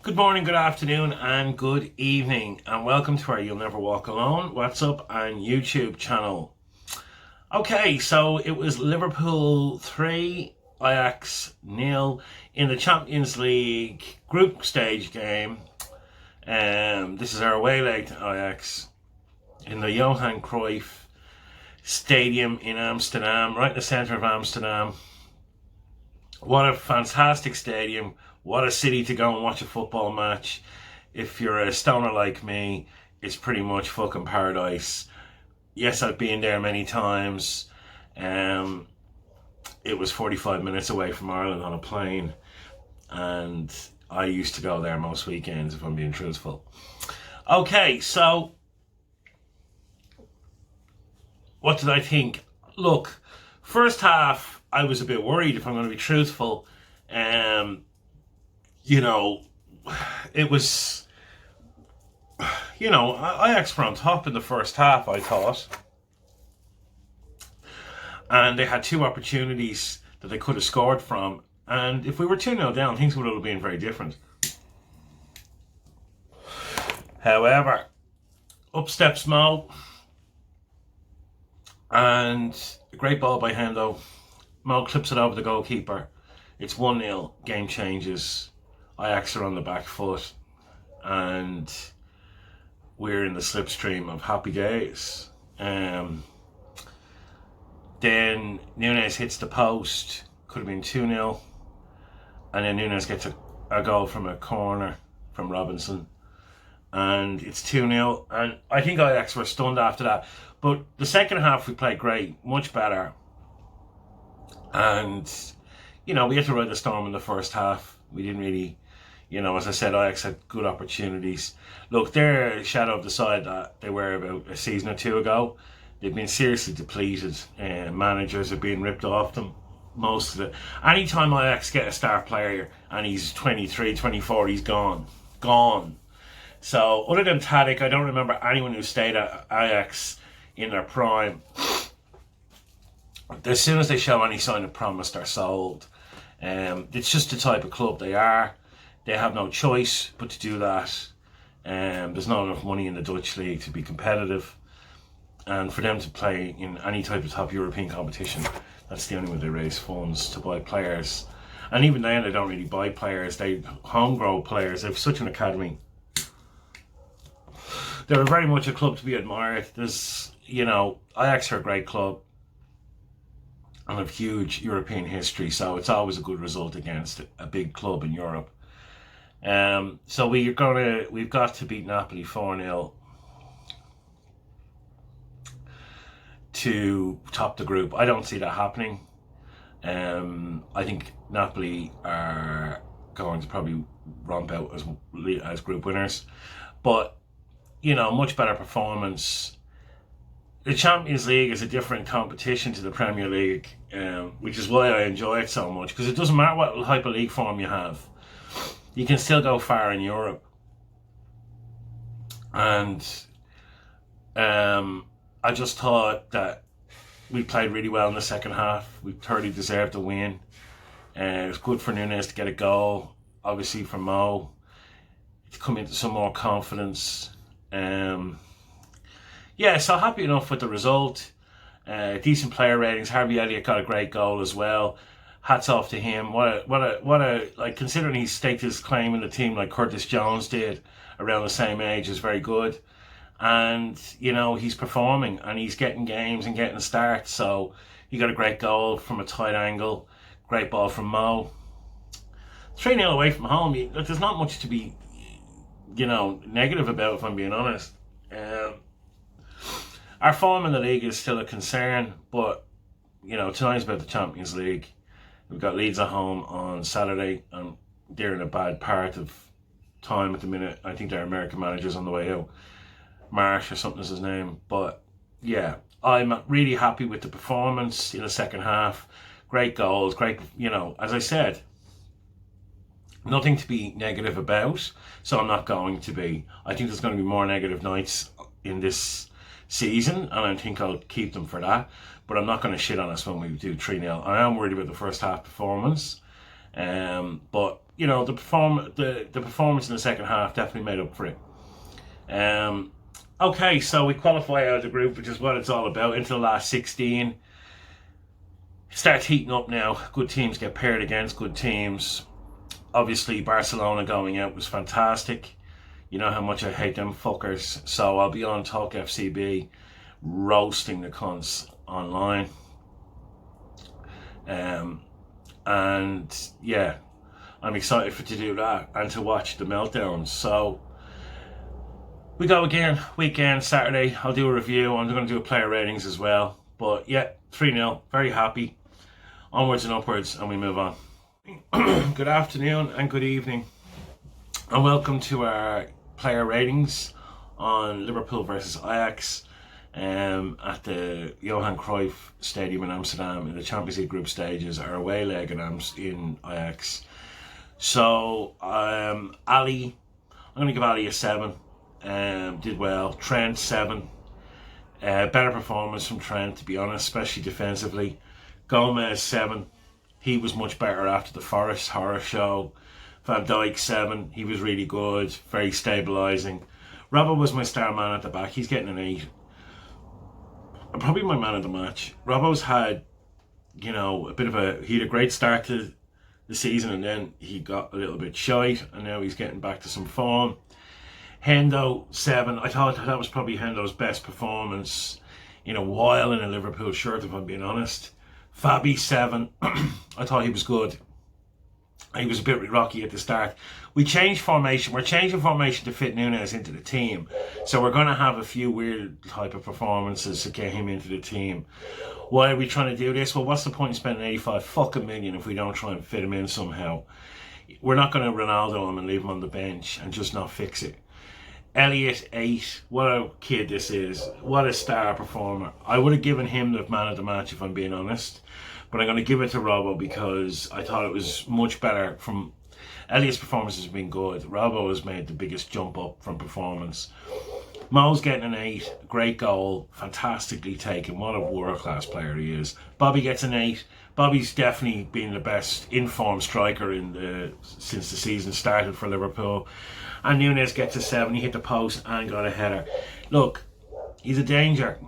Good morning, good afternoon, and good evening, and welcome to our You'll Never Walk Alone WhatsApp and YouTube channel. Okay, so it was Liverpool 3, Ajax 0 in the Champions League group stage game. This is our away leg to Ajax in the Johan Cruyff Stadium in Amsterdam, right in the centre of Amsterdam. What a fantastic stadium. What a city to go and watch a football match. If you're a stoner like me, it's pretty much fucking paradise. Yes, I've been there many times. It was 45 minutes away from Ireland on a plane. And I used to go there most weekends, if I'm being truthful. Okay, so what did I think? Look, first half, I was a bit worried, if I'm going to be truthful. It was, Ajax were on top in the first half, I thought. And they had two opportunities that they could have scored from. And if we were 2-0 down, things would have been very different. However, up steps Mo. And a great ball by Hendo. Mo clips it over the goalkeeper. It's 1-0, game changes. Ajax are on the back foot and we're in the slipstream of happy days. Then Nunes hits the post, could have been 2-0, and then Nunes gets a goal from a corner from Robinson, and it's 2-0, and I think Ajax were stunned after that. But the second half we played great, much better, and we had to ride the storm in the first half. We didn't really, as I said, Ajax had good opportunities. Look, they're a shadow of the side that they were about a season or two ago. They've been seriously depleted. Managers are being ripped off them, most of it. Anytime Ajax get a star player and he's 23, 24, he's gone. Gone. So, other than Tadic, I don't remember anyone who stayed at Ajax in their prime. As soon as they show any sign of promise, they're sold. It's just the type of club they are. They have no choice but to do that. There's not enough money in the Dutch league to be competitive, and for them to play in any type of top European competition, that's the only way they raise funds to buy players. And even then, they don't really buy players. They homegrown players. They have such an academy. They're very much a club to be admired. There's, Ajax are a great club and have huge European history, so it's always a good result against a big club in Europe. So we've got to beat Napoli 4-0 to top the group. I don't see that happening. I think Napoli are going to probably romp out as group winners, but much better performance. The Champions League is a different competition to the Premier League, which is why I enjoy it so much, because it doesn't matter what type of league form you have. You can still go far in Europe. And I just thought that we played really well in the second half. We thoroughly deserved the win. It was good for Nunes to get a goal, obviously for Mo to come into some more confidence. So happy enough with the result. Decent player ratings. Harvey Elliott got a great goal as well. Hats off to him. What a considering he staked his claim in the team like Curtis Jones did around the same age, is very good. And he's performing and he's getting games and getting starts. So he got a great goal from a tight angle. Great ball from Mo. 3-0 away from home. There's not much to be negative about, if I'm being honest. Our form in the league is still a concern, but tonight's about the Champions League. We've got Leeds at home on Saturday, and they're in a bad part of time at the minute. I think their American manager's on the way out. Marsh or something is his name. But yeah, I'm really happy with the performance in the second half. Great goals, great, as I said, nothing to be negative about, so I'm not going to be. I think there's going to be more negative nights in this season, and I think I'll keep them for that. But I'm not going to shit on us when we do 3-0. I am worried about the first half performance, but you know, the performance in the second half definitely made up for it. Okay, so we qualify out of the group, which is what it's all about, into the last 16. Starts heating up now. Good teams get paired against good teams. Obviously, Barcelona going out was fantastic. You know how much I hate them fuckers. So I'll be on Talk FCB roasting the cunts online. And yeah, I'm excited to do that and to watch the meltdowns. So we go again, weekend, Saturday. I'll do a review. I'm going to do a player ratings as well. But yeah, 3-0. Very happy. Onwards and upwards, and we move on. Good afternoon and good evening, and welcome to our player ratings on Liverpool versus Ajax at the Johan Cruyff Stadium in Amsterdam in the Champions League group stages, our away leg in Ajax. So Ali, I'm going to give Ali a 7. Did well. Trent 7. Better performance from Trent, to be honest, especially defensively. Gomez 7. He was much better after the Forest horror show. Van Dijk 7. He was really good, very stabilising. Robbo was my star man at the back. He's getting an 8. Probably my man of the match. Robbo's had, you know, he had a great start to the season, and then he got a little bit shite, and now he's getting back to some form. Hendo 7. I thought that was probably Hendo's best performance in a while in a Liverpool shirt, if I'm being honest. Fabi 7. I thought he was good. He was a bit rocky at the start. We changed formation. We're changing formation to fit Núñez into the team. So we're going to have a few weird type of performances to get him into the team. Why are we trying to do this? Well, what's the point in spending 85 fucking million if we don't try and fit him in somehow? We're not going to Ronaldo him and leave him on the bench and just not fix it. Elliot 8. What a kid this is. What a star performer. I would have given him the man of the match if I'm being honest. But I'm going to give it to Robbo because I thought it was much better from... Elliot's performance has been good. Robbo has made the biggest jump up from performance. Mo's getting an 8. Great goal. Fantastically taken. What a world-class player he is. Bobby gets an 8. Bobby's definitely been the best informed striker since the season started for Liverpool. And Núñez gets a 7. He hit the post and got a header. Look, he's a danger.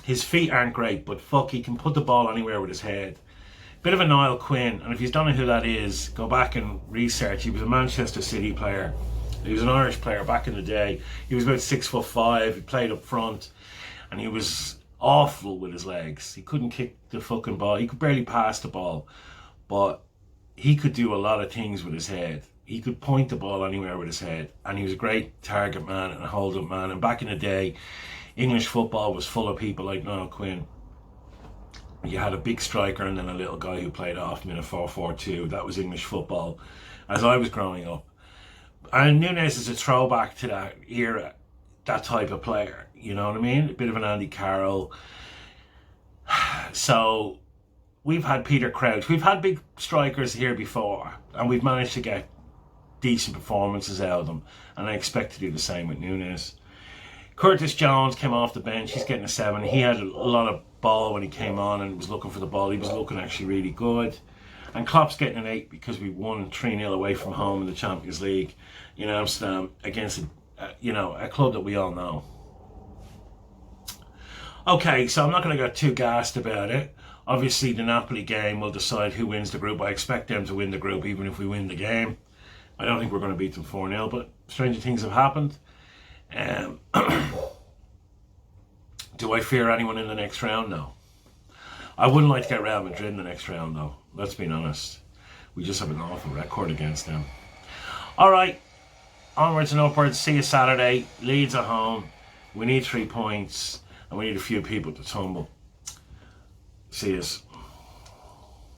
His feet aren't great, but fuck, he can put the ball anywhere with his head. Bit of a Niall Quinn, and if you don't know who that is, go back and research. He was a Manchester City player. He was an Irish player back in the day. He was about 6'5". He played up front, and he was awful with his legs. He couldn't kick the fucking ball. He could barely pass the ball, but he could do a lot of things with his head. He could point the ball anywhere with his head, and he was a great target man and a hold-up man. And back in the day, English football was full of people like Niall Quinn. You had a big striker and then a little guy who played off him in a 4-4-2. That was English football as I was growing up. And Núñez is a throwback to that era, that type of player. You know what I mean? A bit of an Andy Carroll. So we've had Peter Crouch. We've had big strikers here before, and we've managed to get decent performances out of them. And I expect to do the same with Núñez. Curtis Jones came off the bench. He's getting a 7. He had a lot of ball when he came on and was looking for the ball. He was looking actually really good. And Klopp's getting an 8 because we won 3-0 away from home in the Champions League in Amsterdam against a club that we all know. Okay, so I'm not going to get too gassed about it. Obviously, the Napoli game will decide who wins the group. I expect them to win the group even if we win the game. I don't think we're going to beat them 4-0, but stranger things have happened. Do I fear anyone in the next round? No. I wouldn't like to get Real Madrid in the next round, though. Let's be honest. We just have an awful record against them. All right. Onwards and upwards. See you Saturday. Leeds at home. We need 3 points, and we need a few people to tumble. See us.